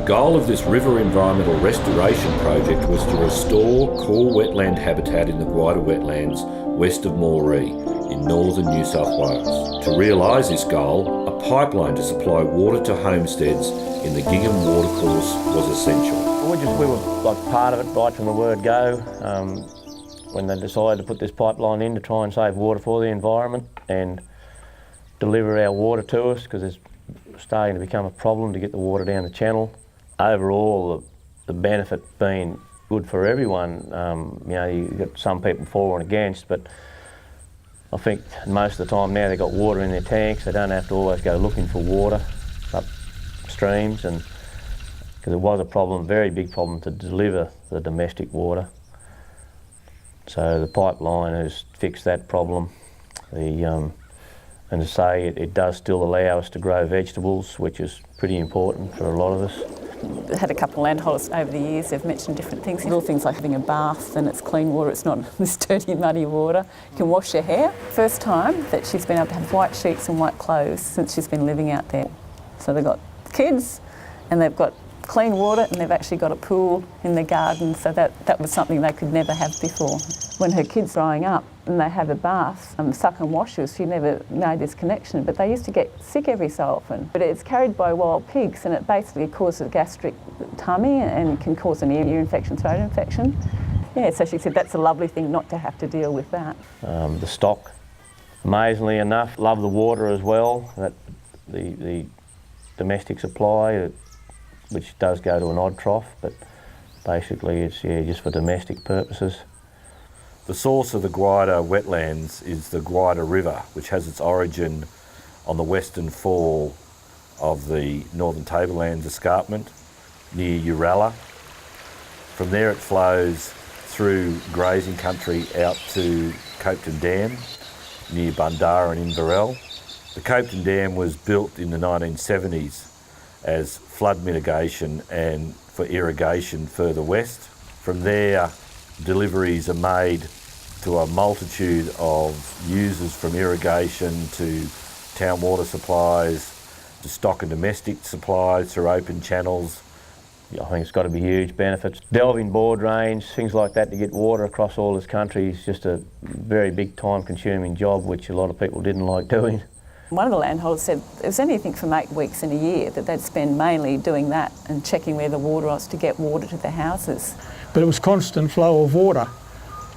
goal of this river environmental restoration project was to restore core wetland habitat in the Guida wetlands west of Moree in northern New South Wales. To realise this goal, a pipeline to supply water to homesteads in the Gingham watercourse was essential. We were like part of it right from the word go. When they decided to put this pipeline in to try and save water for the environment and deliver our water to us, because it's starting to become a problem to get the water down the channel. Overall, the benefit being good for everyone. You got some people for and against, but I think most of the time now they've got water in their tanks. They don't have to always go looking for water up streams, and because it was a problem, very big problem to deliver the domestic water. So the pipeline has fixed that problem. And to say it does still allow us to grow vegetables, which is pretty important for a lot of us. I've had a couple of landholders over the years, they've mentioned different things. Little things like having a bath and it's clean water, it's not this dirty, muddy water. You can wash your hair. First time that she's been able to have white sheets and white clothes since she's been living out there. So they've got kids and they've got clean water and they've actually got a pool in the garden, so that was something they could never have before. When her kids growing up and they have a bath, suck and washes, she never made this connection, but they used to get sick every so often. But it's carried by wild pigs and it basically causes a gastric tummy and can cause an ear infection, throat infection. Yeah, so she said that's a lovely thing not to have to deal with that. The stock, amazingly enough, love the water as well, that the domestic supply, which does go to an odd trough, but basically it's just for domestic purposes. The source of the Guida wetlands is the Guida River, which has its origin on the western fall of the Northern Tablelands escarpment near Uralla. From there it flows through grazing country out to Copeton Dam near Bundara and Inverell. The Copeton Dam was built in the 1970s as flood mitigation and for irrigation further west. From there, deliveries are made to a multitude of users, from irrigation to town water supplies, to stock and domestic supplies through open channels. I think it's got to be huge benefits. Delving bore drains, things like that to get water across all this country is just a very big time-consuming job, which a lot of people didn't like doing. One of the landholders said it was anything from 8 weeks in a year that they'd spend mainly doing that and checking where the water was to get water to the houses. But it was constant flow of water,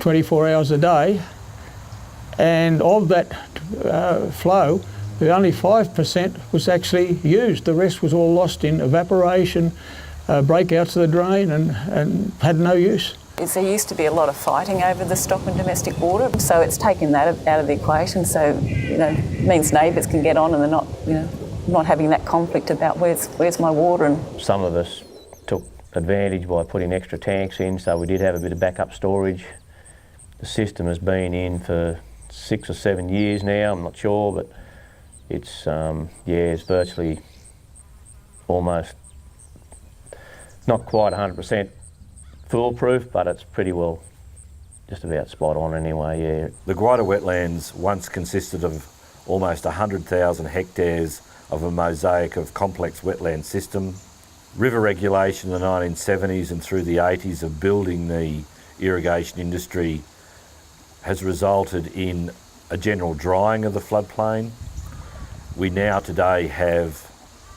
24 hours a day, and of that flow, only 5% was actually used. The rest was all lost in evaporation, breakouts of the drain, and had no use. There used to be a lot of fighting over the stock and domestic water, so it's taken that out of the equation. So, it means neighbours can get on and they're not, not having that conflict about where's my water. And some of us took advantage by putting extra tanks in, so we did have a bit of backup storage. The system has been in for 6 or 7 years now, I'm not sure, but it's it's virtually almost not quite 100% foolproof, but it's pretty well just about spot on anyway, yeah. The Guida wetlands once consisted of almost 100,000 hectares of a mosaic of complex wetland system. River regulation in the 1970s and through the 80s of building the irrigation industry has resulted in a general drying of the floodplain. We now today have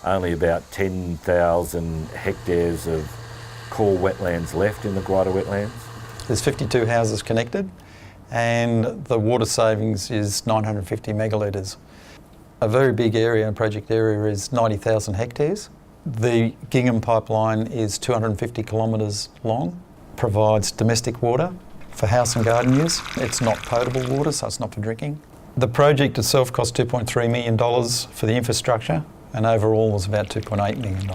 only about 10,000 hectares of core wetlands left in the Guida wetlands. There's 52 houses connected and the water savings is 950 megalitres. A very big area, project area, is 90,000 hectares. The Gingham pipeline is 250 kilometres long, provides domestic water for house and garden use. It's not potable water, so it's not for drinking. The project itself cost $2.3 million for the infrastructure, and overall was about $2.8 million.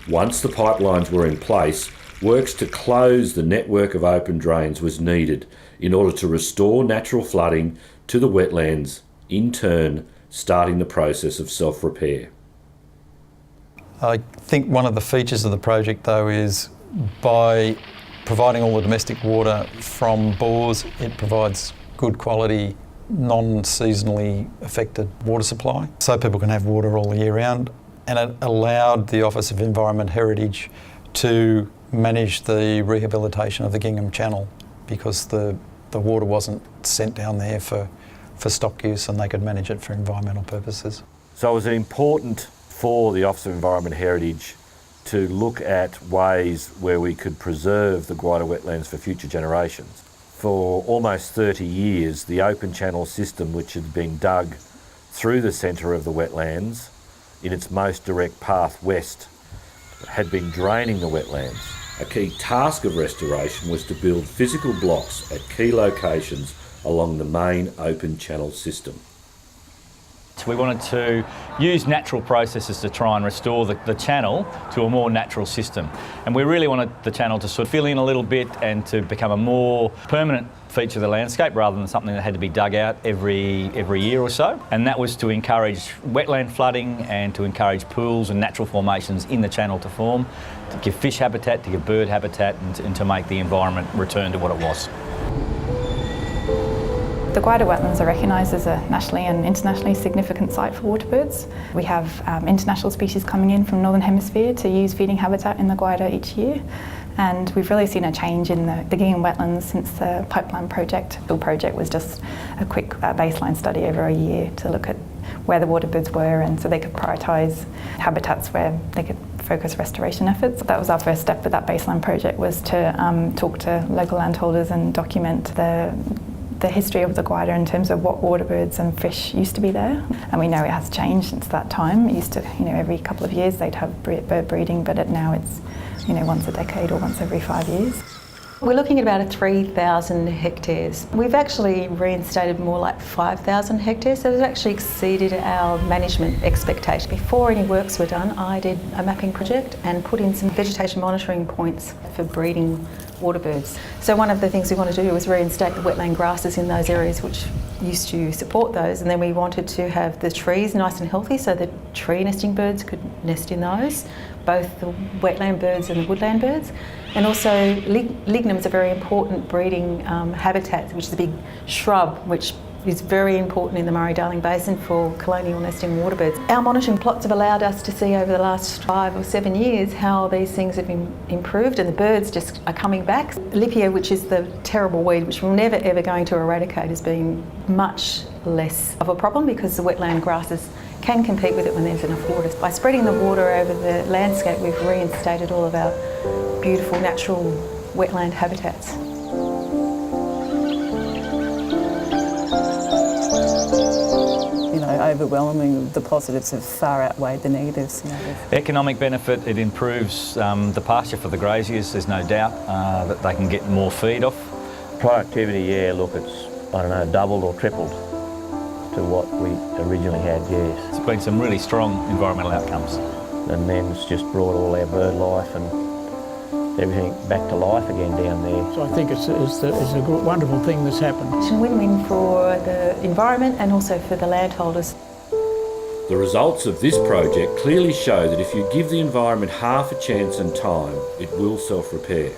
Once the pipelines were in place, works to close the network of open drains was needed in order to restore natural flooding to the wetlands, in turn starting the process of self-repair. I think one of the features of the project though is by providing all the domestic water from bores, it provides good quality, non-seasonally affected water supply, so people can have water all year round. and it allowed the Office of Environment Heritage to manage the rehabilitation of the Gingham Channel, because the water wasn't sent down there for stock use, and they could manage it for environmental purposes. So was it important for the Office of Environment Heritage to look at ways where we could preserve the Gwydir wetlands for future generations? For almost 30 years, the open channel system, which had been dug through the centre of the wetlands in its most direct path west, had been draining the wetlands. A key task of restoration was to build physical blocks at key locations along the main open channel system. We wanted to use natural processes to try and restore the channel to a more natural system. And we really wanted the channel to sort of fill in a little bit and to become a more permanent feature of the landscape rather than something that had to be dug out every year or so. And that was to encourage wetland flooding and to encourage pools and natural formations in the channel to form, to give fish habitat, to give bird habitat, and to make the environment return to what it was. The Gwydir wetlands are recognised as a nationally and internationally significant site for waterbirds. We have international species coming in from the Northern Hemisphere to use feeding habitat in the Gwydir each year. And we've really seen a change in the Gingham wetlands since the pipeline project. The project was just a quick baseline study over a year to look at where the waterbirds were, and so they could prioritise habitats where they could focus restoration efforts. That was our first step with that baseline project, was to talk to local landholders and document the history of the Gwydir in terms of what waterbirds and fish used to be there. And we know it has changed since that time. It used to, every couple of years they'd have bird breeding, but now it's, once a decade or once every 5 years. We're looking at about 3,000 hectares. We've actually reinstated more like 5,000 hectares, so it's actually exceeded our management expectation. Before any works were done, I did a mapping project and put in some vegetation monitoring points for breeding waterbirds. So one of the things we wanted to do was reinstate the wetland grasses in those areas which used to support those, and then we wanted to have the trees nice and healthy so the tree nesting birds could nest in those, both the wetland birds and the woodland birds. And also lignum is a very important breeding habitat, which is a big shrub which is very important in the Murray-Darling Basin for colonial nesting waterbirds. Our monitoring plots have allowed us to see over the last 5 or 7 years how these things have improved, and the birds just are coming back. Lipia, which is the terrible weed which we're never ever going to eradicate, has been much less of a problem because the wetland grasses can compete with it when there's enough water. By spreading the water over the landscape, we've reinstated all of our beautiful natural wetland habitats. Overwhelming, the positives have far outweighed the negatives. Economic benefit, it improves the pasture for the graziers. There's no doubt that they can get more feed off. Productivity, it's, doubled or tripled to what we originally had, yes. It's been some really strong environmental outcomes. And then it's just brought all our bird life and everything back to life again down there. So I think it's a wonderful thing that's happened. It's a win-win for the environment and also for the landholders. The results of this project clearly show that if you give the environment half a chance and time, it will self-repair.